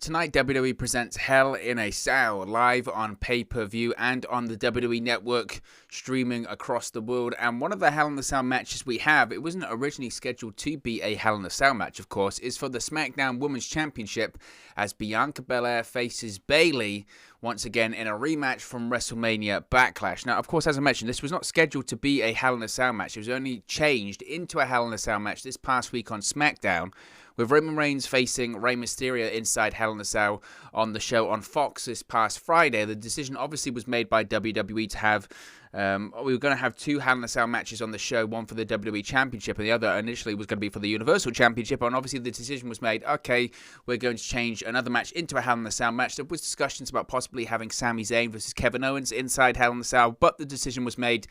Tonight, WWE presents Hell in a Cell live on pay-per-view and on the WWE Network, streaming across the world. And one of the Hell in a Cell matches we have, it wasn't originally scheduled to be a Hell in a Cell match, of course, is for the SmackDown Women's Championship as Bianca Belair faces Bayley once again in a rematch from WrestleMania Backlash. Now, of course, as I mentioned, this was not scheduled to be a Hell in a Cell match. It was only changed into a Hell in a Cell match this past week on SmackDown, with Roman Reigns facing Rey Mysterio inside Hell in a Cell on the show on Fox this past Friday. The decision obviously was made by WWE to have, we were going to have two Hell in a Cell matches on the show, one for the WWE Championship and the other initially was going to be for the Universal Championship, and obviously the decision was made, okay, we're going to change another match into a Hell in a Cell match. There was discussions about possibly having Sami Zayn versus Kevin Owens inside Hell in a Cell, but the decision was made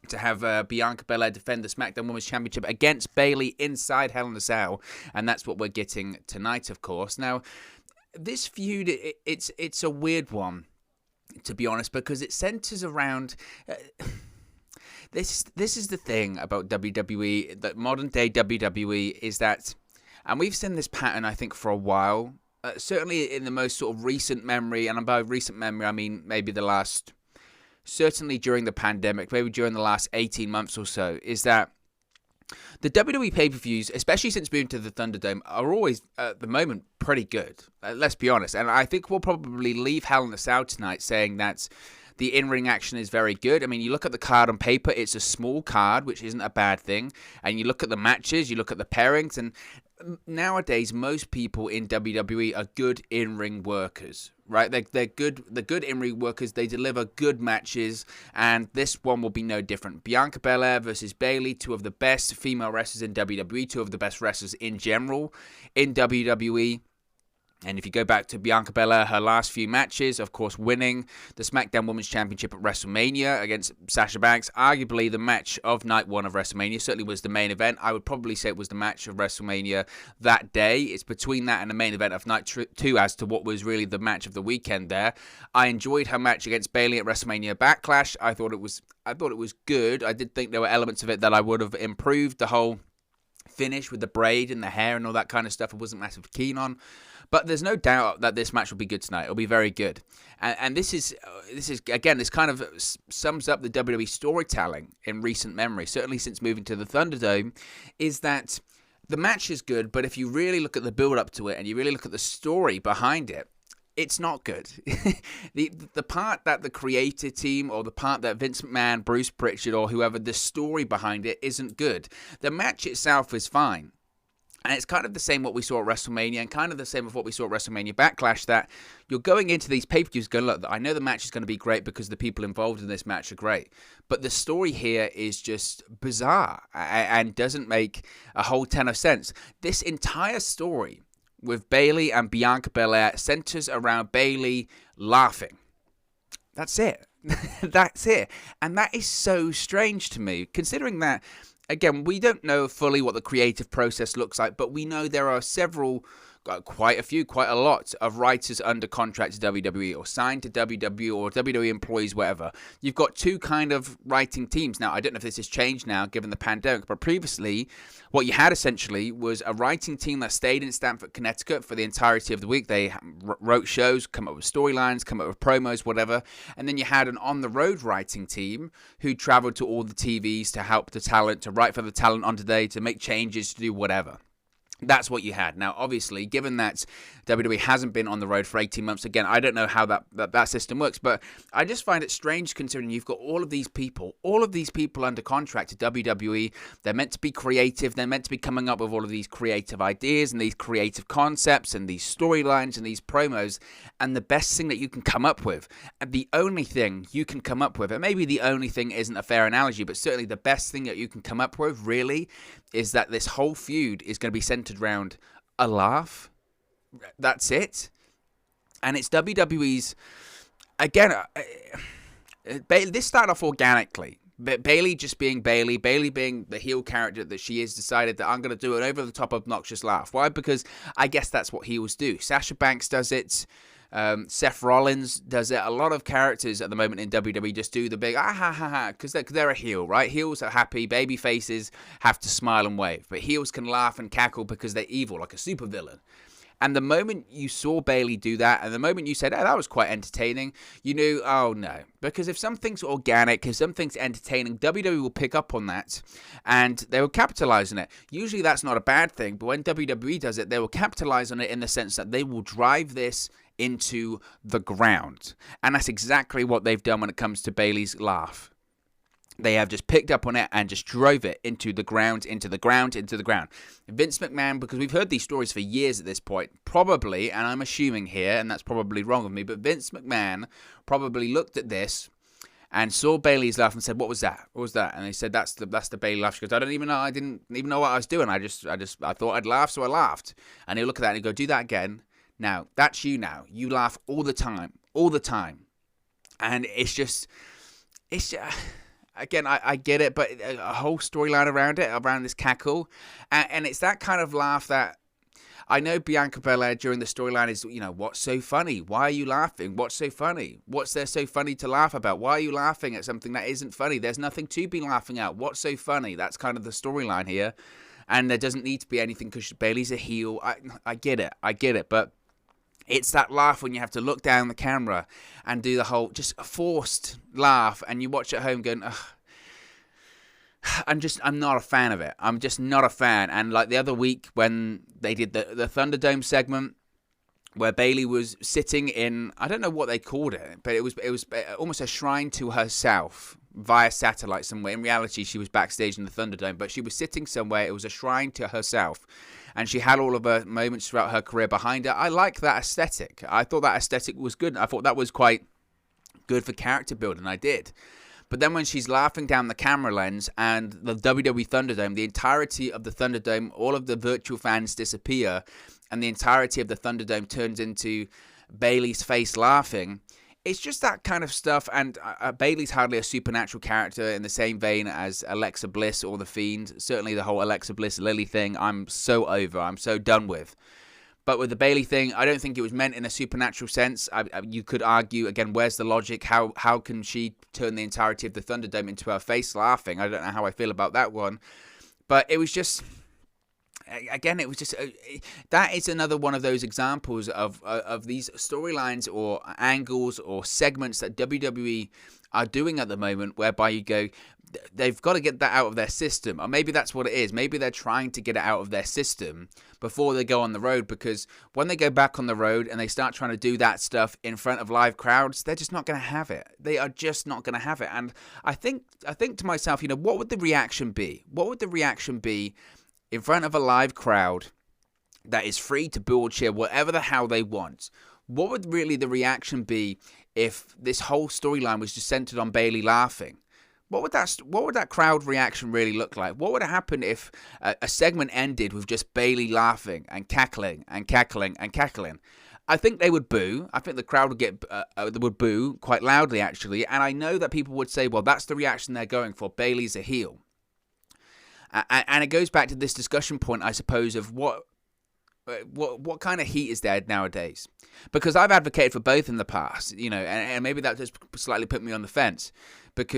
to have Bianca Belair defend the SmackDown Women's Championship against Bayley inside Hell in a Cell, and that's what we're getting tonight, of course. Now, this feud, it's a weird one, to be honest, because it centers around... This is the thing about WWE, that modern-day WWE, is that, and we've seen this pattern, I think, for a while, certainly in the most sort of recent memory, and by recent memory, I mean maybe the last... certainly during the pandemic, maybe during the last 18 months or so, is that the WWE pay-per-views, especially since moving to the Thunderdome, are always, at the moment, pretty good. Let's be honest. And I think we'll probably leave Hell in a Cell tonight saying that the in-ring action is very good. I mean, you look at the card on paper, it's a small card, which isn't a bad thing. And you look at the matches, you look at the pairings, and nowadays, most people in WWE are good in-ring workers, right? They're good. The good in-ring workers. They deliver good matches, and this one will be no different. Bianca Belair versus Bayley, two of the best female wrestlers in WWE, two of the best wrestlers in general in WWE. And if you go back to Bianca Belair, her last few matches, of course, winning the SmackDown Women's Championship at WrestleMania against Sasha Banks, arguably the match of night one of WrestleMania, certainly was the main event. I would probably say it was the match of WrestleMania that day. It's between that and the main event of night two as to what was really the match of the weekend there. I enjoyed her match against Bayley at WrestleMania Backlash. I thought it was good. I did think there were elements of it that I would have improved. The whole finish with the braid and the hair and all that kind of stuff I wasn't massively keen on. But there's no doubt that this match will be good tonight. It'll be very good. And this is again, this kind of sums up the WWE storytelling in recent memory, certainly since moving to the Thunderdome, is that the match is good, but if you really look at the build-up to it and you really look at the story behind it, it's not good. The part that the creative team or the part that Vince McMahon, Bruce Pritchard, or whoever, the story behind it isn't good. The match itself is fine. And it's kind of the same what we saw at WrestleMania and kind of the same of what we saw at WrestleMania Backlash, that you're going into these pay-per-views going, look, I know the match is going to be great because the people involved in this match are great. But the story here is just bizarre and doesn't make a whole ton of sense. This entire story with Bayley and Bianca Belair centers around Bayley laughing. That's it. That's it. And that is so strange to me, considering that, again, we don't know fully what the creative process looks like, but we know there are quite a lot of writers under contract to WWE or signed to WWE or WWE employees, whatever. You've got two kind of writing teams. Now, I don't know if this has changed now given the pandemic, but previously what you had essentially was a writing team that stayed in Stamford, Connecticut for the entirety of the week. They wrote shows, come up with storylines, come up with promos, whatever. And then you had an on-the-road writing team who traveled to all the TVs to help the talent, to write for the talent on today, to make changes, to do whatever. That's what you had. Now, obviously, given that WWE hasn't been on the road for 18 months, again, I don't know how that system works, but I just find it strange considering you've got all of these people under contract to WWE. They're meant to be creative. They're meant to be coming up with all of these creative ideas and these creative concepts and these storylines and these promos. And the best thing that you can come up with, and the only thing you can come up with, and maybe the only thing isn't a fair analogy, but certainly the best thing that you can come up with, really, is that this whole feud is going to be centered around a laugh. That's it. And it's WWE's, again, this started off organically. Bayley just being Bayley being the heel character that she is, decided that I'm going to do an over-the-top obnoxious laugh. Why? Because I guess that's what heels do. Sasha Banks does it. Seth Rollins does it. A lot of characters at the moment in WWE just do the big ha ha ha, because they're a heel, right? Heels are happy. Baby faces have to smile and wave. But heels can laugh and cackle because they're evil, like a supervillain. And the moment you saw Bayley do that, and the moment you said, oh, that was quite entertaining, you knew, oh no. Because if something's organic, if something's entertaining, WWE will pick up on that and they will capitalize on it. Usually that's not a bad thing, but when WWE does it, they will capitalize on it in the sense that they will drive this into the ground. And that's exactly what they've done when it comes to Bayley's laugh. They have just picked up on it and just drove it into the ground, into the ground, into the ground. Vince McMahon, because we've heard these stories for years at this point, probably, and I'm assuming here, and that's probably wrong of me, but Vince McMahon probably looked at this and saw Bayley's laugh and said, "What was that? What was that?" And he said, "That's the Bayley laugh." She goes, "I don't even know. I didn't even know what I was doing. I thought I'd laugh, so I laughed." And he'll look at that and he'll go, "Do that again. Now that's you. Now you laugh all the time, and it's just." Again, I get it, but a whole storyline around it, around this cackle. And it's that kind of laugh that I know Bianca Belair during the storyline is, what's so funny? Why are you laughing? What's so funny? What's there so funny to laugh about? Why are you laughing at something that isn't funny? There's nothing to be laughing at. What's so funny? That's kind of the storyline here. And there doesn't need to be anything because Bayley's a heel. I get it, but it's that laugh when you have to look down the camera and do the whole just a forced laugh, and you watch at home going, ugh. I'm not a fan of it. I'm just not a fan. And like the other week when they did the Thunderdome segment where Bayley was sitting in, I don't know what they called it, but it was almost a shrine to herself via satellite somewhere. In reality, she was backstage in the Thunderdome, but she was sitting somewhere. It was a shrine to herself. And she had all of her moments throughout her career behind her. I like that aesthetic. I thought that aesthetic was good. I thought that was quite good for character building. I did. But then when she's laughing down the camera lens and the WWE Thunderdome, the entirety of the Thunderdome, all of the virtual fans disappear, and the entirety of the Thunderdome turns into Bayley's face laughing, it's just that kind of stuff. And Bayley's hardly a supernatural character in the same vein as Alexa Bliss or The Fiend. Certainly the whole Alexa Bliss Lily thing, I'm so over. I'm so done with. But with the Bayley thing, I don't think it was meant in a supernatural sense. You could argue, again, where's the logic? How can she turn the entirety of the Thunderdome into her face laughing? I don't know how I feel about that one. But it was just... Again, it was just that is another one of those examples of these storylines or angles or segments that WWE are doing at the moment, whereby you go, they've got to get that out of their system, or maybe that's what it is. Maybe they're trying to get it out of their system before they go on the road, because when they go back on the road and they start trying to do that stuff in front of live crowds, they're just not going to have it. They are just not going to have it. And I think to myself, what would the reaction be? What would the reaction be in front of a live crowd that is free to boo or cheer whatever the hell they want? What would really the reaction be if this whole storyline was just centered on Bayley laughing? What would that crowd reaction really look like? What would happen if a segment ended with just Bayley laughing and cackling and cackling and cackling? I think they would boo. I think the crowd would boo quite loudly, actually. And I know that people would say, well, that's the reaction they're going for. Bayley's a heel. And it goes back to this discussion point, I suppose, of what kind of heat is there nowadays? Because I've advocated for both in the past, and maybe that just slightly put me on the fence. But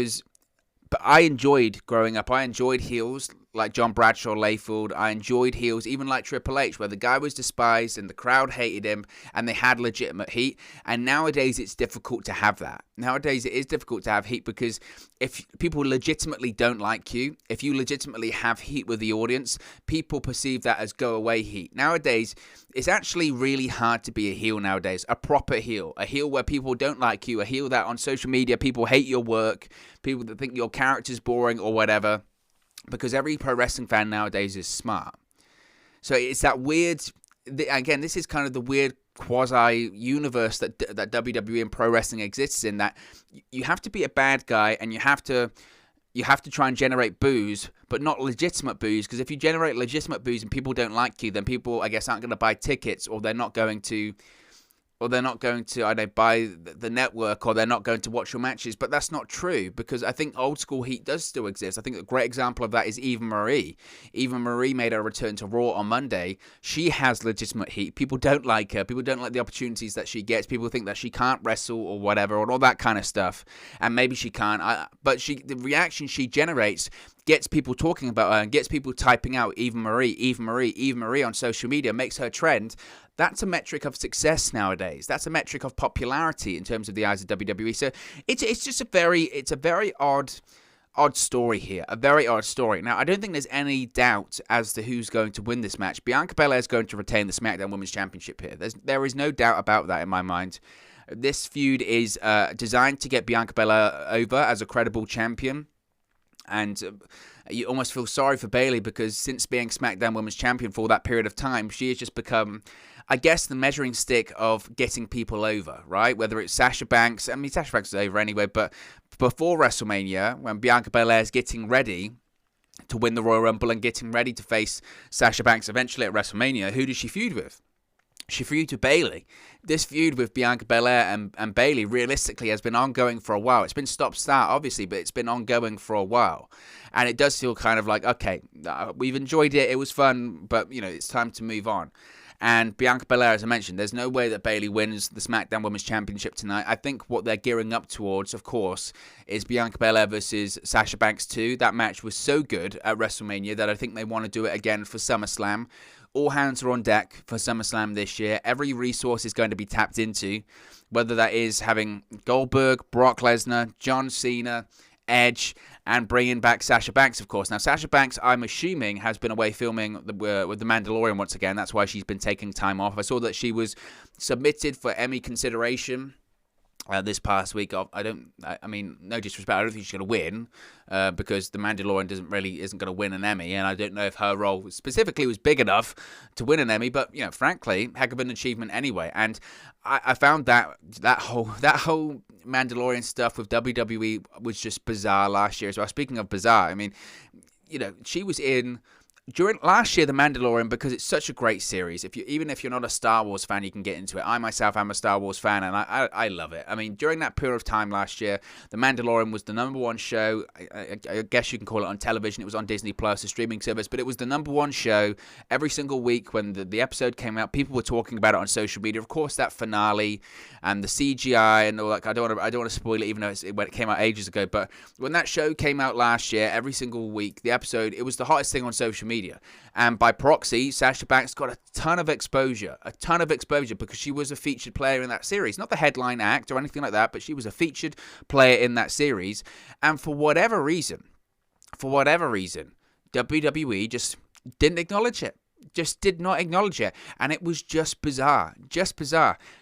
I enjoyed growing up. I enjoyed heels like John Bradshaw Layfield. I enjoyed heels even like Triple H, where the guy was despised and the crowd hated him and they had legitimate heat. And nowadays it's difficult to have that. Nowadays it is difficult to have heat, because if people legitimately don't like you, if you legitimately have heat with the audience, people perceive that as go away heat. Nowadays it's actually really hard to be a heel nowadays. A proper heel. A heel where people don't like you. A heel that on social media people hate your work. People that think your character's boring or whatever. Because every pro wrestling fan nowadays is smart. So it's that weird... Again, this is kind of the weird quasi-universe that WWE and pro wrestling exists in, that you have to be a bad guy and you have to try and generate boos, but not legitimate boos, because if you generate legitimate boos and people don't like you, then people, I guess, aren't going to buy tickets, or they're not going to, I don't know, buy the network, or they're not going to watch your matches. But that's not true, because I think old school heat does still exist. I think a great example of that is Eva Marie. Eva Marie made her return to Raw on Monday. She has legitimate heat. People don't like her. People don't like the opportunities that she gets. People think that she can't wrestle or whatever, or all that kind of stuff. And maybe she can't. But the reaction she generates gets people talking about her and gets people typing out Eva Marie, Eva Marie, Eva Marie on social media, makes her trend. That's a metric of success nowadays. That's a metric of popularity in terms of the eyes of WWE. So it's just a very odd story here. A very odd story. Now, I don't think there's any doubt as to who's going to win this match. Bianca Belair is going to retain the SmackDown Women's Championship here. There is no doubt about that in my mind. This feud is designed to get Bianca Belair over as a credible champion. And you almost feel sorry for Bayley because since being SmackDown Women's Champion for that period of time, she has just become, I guess, the measuring stick of getting people over, right? Whether it's Sasha Banks. I mean, Sasha Banks is over anyway, but before WrestleMania, when Bianca Belair is getting ready to win the Royal Rumble and getting ready to face Sasha Banks eventually at WrestleMania, who does she feud with? She feud with Bayley. This feud with Bianca Belair and Bayley realistically has been ongoing for a while. It's been stop-start, obviously, but it's been ongoing for a while. And it does feel kind of like, okay, we've enjoyed it. It was fun, but, you know, it's time to move on. And Bianca Belair, as I mentioned, there's no way that Bayley wins the SmackDown Women's Championship tonight. I think what they're gearing up towards, of course, is Bianca Belair versus Sasha Banks 2. That match was so good at WrestleMania that I think they want to do it again for SummerSlam. All hands are on deck for SummerSlam this year. Every resource is going to be tapped into, whether that is having Goldberg, Brock Lesnar, John Cena, Edge, and bringing back Sasha Banks, of course. Now, Sasha Banks, I'm assuming, has been away filming with The Mandalorian once again. That's why she's been taking time off. I saw that she was submitted for Emmy consideration this past week. I mean, no disrespect, I don't think she's going to win because The Mandalorian isn't going to win an Emmy, and I don't know if her role specifically was big enough to win an Emmy, but, you know, frankly, heck of an achievement anyway. And I found that whole Mandalorian stuff with WWE was just bizarre last year as well. Speaking of bizarre, I mean, you know, she was in during last year, The Mandalorian, because it's such a great series. Even if you're not a Star Wars fan, you can get into it. I myself am a Star Wars fan, and I love it. I mean, during that period of time last year, The Mandalorian was the #1 show. I guess you can call it on television. It was on Disney Plus, a streaming service, but it was the #1 show every single week when the episode came out. People were talking about it on social media. Of course, that finale and the CGI and all that. I don't want to spoil it, even though it came out ages ago. But when that show came out last year, every single week, the episode, it was the hottest thing on social media. And by proxy, Sasha Banks got a ton of exposure because she was a featured player in that series. Not the headline act or anything like that, but she was a featured player in that series. And for whatever reason, WWE just didn't acknowledge it. Just did not acknowledge it. And it was just bizarre.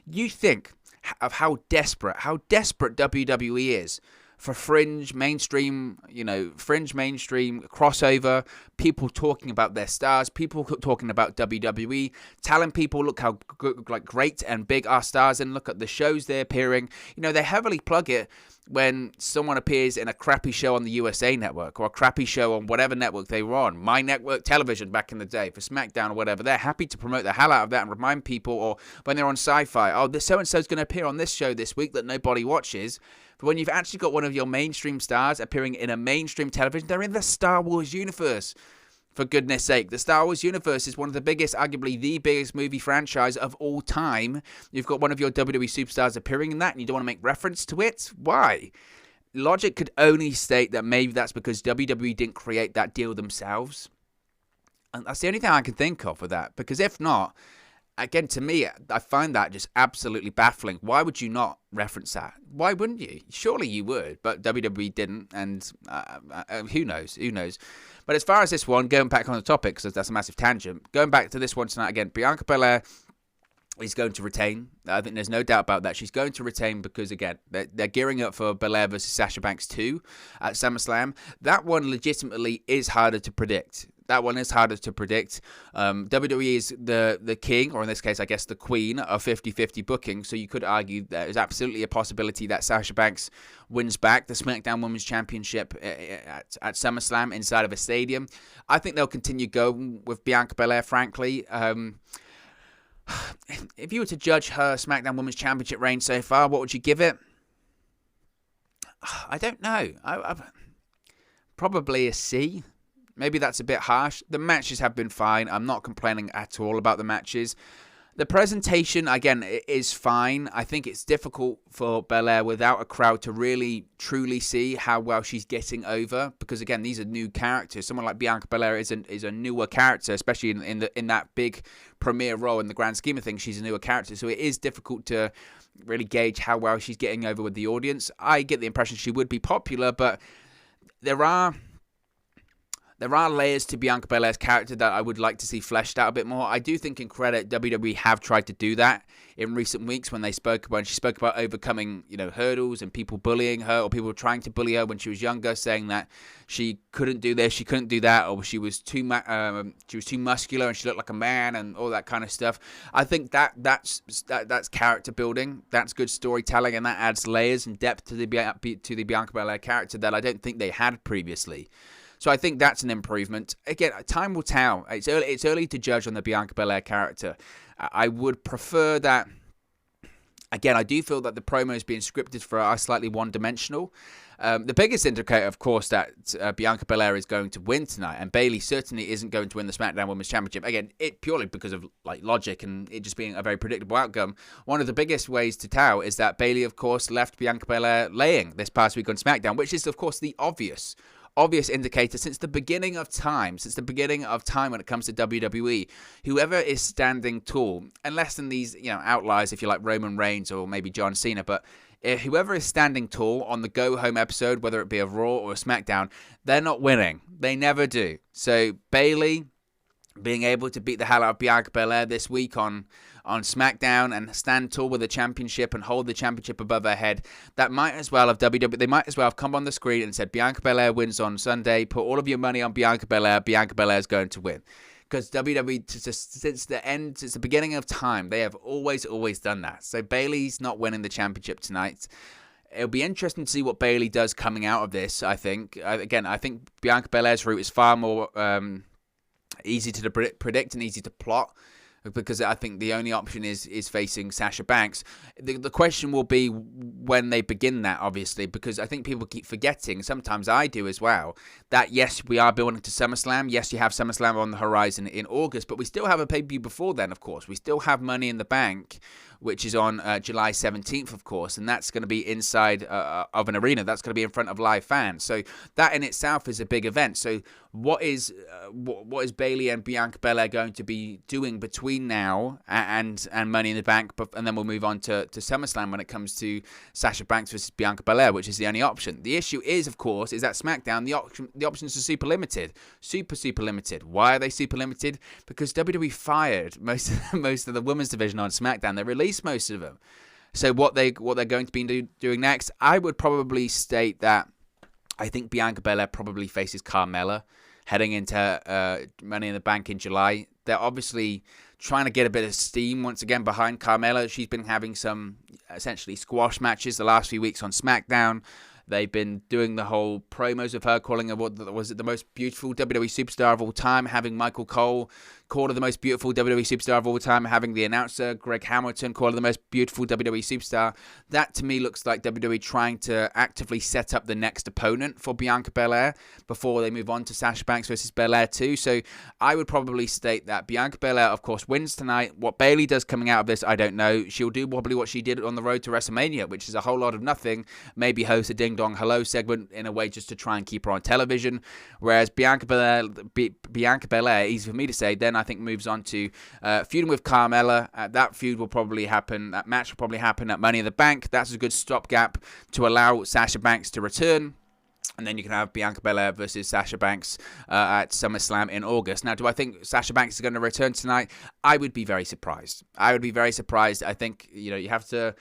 You think of how desperate WWE is for fringe mainstream crossover, people talking about their stars, people talking about WWE, telling people, look how great and big our stars, and look at the shows they're appearing. You know, they heavily plug it when someone appears in a crappy show on the USA Network or a crappy show on whatever network they were on, My Network Television back in the day for SmackDown or whatever. They're happy to promote the hell out of that and remind people, or when they're on Sci-Fi, oh, this so-and-so's going to appear on this show this week that nobody watches. But when you've actually got one of your mainstream stars appearing in a mainstream television, they're in the Star Wars universe. For goodness sake, the Star Wars universe is one of the biggest, arguably the biggest movie franchise of all time. You've got one of your WWE superstars appearing in that, and you don't want to make reference to it? Why? Logic could only state that maybe that's because WWE didn't create that deal themselves. And that's the only thing I can think of with that. Because if not, again, to me, I find that just absolutely baffling. Why would you not reference that? Why wouldn't you? Surely you would, but WWE didn't, and who knows? But as far as this one, going back on the topic, because that's a massive tangent, going back to this one tonight again, Bianca Belair is going to retain. I think there's no doubt about that. She's going to retain because, again, they're gearing up for Belair versus Sasha Banks 2 at SummerSlam. That one legitimately is harder to predict. WWE is the king, or in this case, I guess, the queen of 50-50 booking. So you could argue there is absolutely a possibility that Sasha Banks wins back the SmackDown Women's Championship at SummerSlam inside of a stadium. I think they'll continue going with Bianca Belair, frankly. If you were to judge her SmackDown Women's Championship reign so far, what would you give it? I don't know. Probably a C. Maybe that's a bit harsh. The matches have been fine. I'm not complaining at all about the matches. The presentation, again, is fine. I think it's difficult for Belair without a crowd to really, truly see how well she's getting over. Because, again, these are new characters. Someone like Bianca Belair is a newer character, especially in that big premier role in the grand scheme of things. She's a newer character. So it is difficult to really gauge how well she's getting over with the audience. I get the impression she would be popular, but there are layers to Bianca Belair's character that I would like to see fleshed out a bit more. I do think, in credit, WWE have tried to do that in recent weeks when she spoke about overcoming, hurdles and people bullying her, or people trying to bully her when she was younger, saying that she couldn't do this, she couldn't do that, or she was too muscular and she looked like a man and all that kind of stuff. I think that's character building, that's good storytelling, and that adds layers and depth to the Bianca Belair character that I don't think they had previously. So I think that's an improvement. Again, time will tell. It's early to judge on the Bianca Belair character. I would prefer that. Again, I do feel that the promos being scripted for are slightly one-dimensional. The biggest indicator, of course, that Bianca Belair is going to win tonight, and Bayley certainly isn't going to win the SmackDown Women's Championship. Again, it purely because of logic and it just being a very predictable outcome. One of the biggest ways to tell is that Bayley, of course, left Bianca Belair laying this past week on SmackDown, which is, of course, the obvious indicator since the beginning of time when it comes to WWE. Whoever is standing tall, unless in these outliers, if you like Roman Reigns or maybe John Cena, but whoever is standing tall on the go home episode, whether it be a Raw or a SmackDown, they're not winning. They never do. So Bayley being able to beat the hell out of Bianca Belair this week on SmackDown and stand tall with the championship and hold the championship above her head, that might as well have they might as well have come on the screen and said, Bianca Belair wins on Sunday, put all of your money on Bianca Belair is going to win. Because WWE, since the beginning of time, they have always done that. So Bayley's not winning the championship tonight. It'll be interesting to see what Bayley does coming out of this, I think. I think Bianca Belair's route is far more easy to predict and easy to plot, because I think the only option is facing Sasha Banks. The question will be when they begin that, obviously, because I think people keep forgetting, sometimes I do as well, that yes, we are building to SummerSlam. Yes, you have SummerSlam on the horizon in August, but we still have a pay-per-view before then, of course. We still have Money in the Bank, which is on July 17th, of course, and that's going to be inside of an arena. That's going to be in front of live fans. So that in itself is a big event. So what is Bayley and Bianca Belair going to be doing between now and Money in the Bank? And then we'll move on to SummerSlam when it comes to Sasha Banks versus Bianca Belair, which is the only option. The issue is, of course, is that SmackDown, the options are super limited. Super limited. Why are they super limited? Because WWE fired most of the women's division on SmackDown. They released most of them. So what they're going to be doing next, I would probably state that I think Bianca Belair probably faces Carmella heading into Money in the Bank in July. They're obviously trying to get a bit of steam once again behind Carmella. She's been having some essentially squash matches the last few weeks on SmackDown. They've been doing the whole promos of her calling her, was it the most beautiful WWE superstar of all time, having Michael Cole call her the most beautiful WWE superstar of all time, having the announcer Greg Hamilton call her the most beautiful WWE superstar. That to me looks like WWE trying to actively set up the next opponent for Bianca Belair before they move on to Sasha Banks versus Belair too. So I would probably state that Bianca Belair, of course, wins tonight. What Bayley does coming out of this, I don't know. She'll do probably what she did on the road to WrestleMania, which is a whole lot of nothing. Maybe host a Ding Dong Hello segment in a way just to try and keep her on television. Whereas Bianca Belair, easy for me to say, then I think moves on to feuding with Carmella. That feud will probably happen. That match will probably happen at Money in the Bank. That's a good stopgap to allow Sasha Banks to return. And then you can have Bianca Belair versus Sasha Banks at SummerSlam in August. Now, do I think Sasha Banks is going to return tonight? I would be very surprised. I think you have to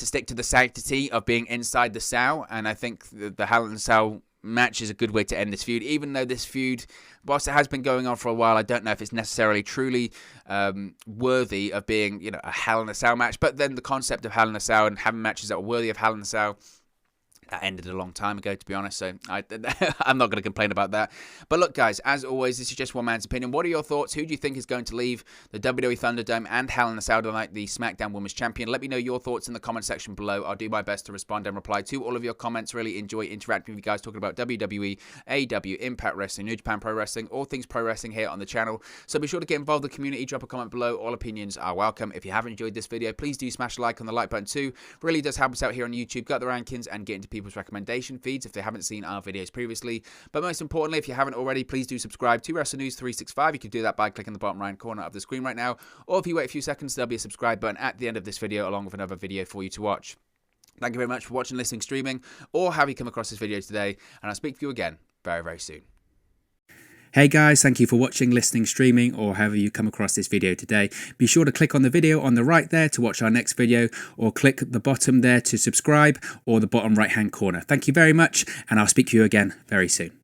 stick to the sanctity of being inside the cell, and I think the Hell in a Cell match is a good way to end this feud. Even though this feud, whilst it has been going on for a while, I don't know if it's necessarily truly worthy of being, a Hell in a Cell match. But then the concept of Hell in a Cell and having matches that are worthy of Hell in a Cell, That ended a long time ago, to be honest, so I'm not going to complain about that. But look, guys, as always, this is just one man's opinion. What are your thoughts? Who do you think is going to leave the WWE Thunderdome and Hell in a Cell tonight, the SmackDown Women's Champion? Let me know your thoughts in the comment section below. I'll do my best to respond and reply to all of your comments. Really enjoy interacting with you guys, talking about WWE, AEW, Impact Wrestling, New Japan Pro Wrestling, all things pro wrestling here on the channel. So be sure to get involved in the community. Drop a comment below. All opinions are welcome. If you haven't enjoyed this video, please do smash a like on the like button too. Really does help us out here on YouTube. Got the rankings and get into people's recommendation feeds if they haven't seen our videos previously. But most importantly, if you haven't already, please do subscribe to Wrestle News 365. You can do that by clicking the bottom right corner of the screen right now, or if you wait a few seconds, there'll be a subscribe button at the end of this video along with another video for you to watch. Thank you very much for watching, listening, streaming, or have you come across this video today, and I'll speak to you again very, very soon. Hey guys, thank you for watching, listening, streaming, or however you come across this video today. Be sure to click on the video on the right there to watch our next video, or click the bottom there to subscribe, or the bottom right hand corner. Thank you very much, and I'll speak to you again very soon.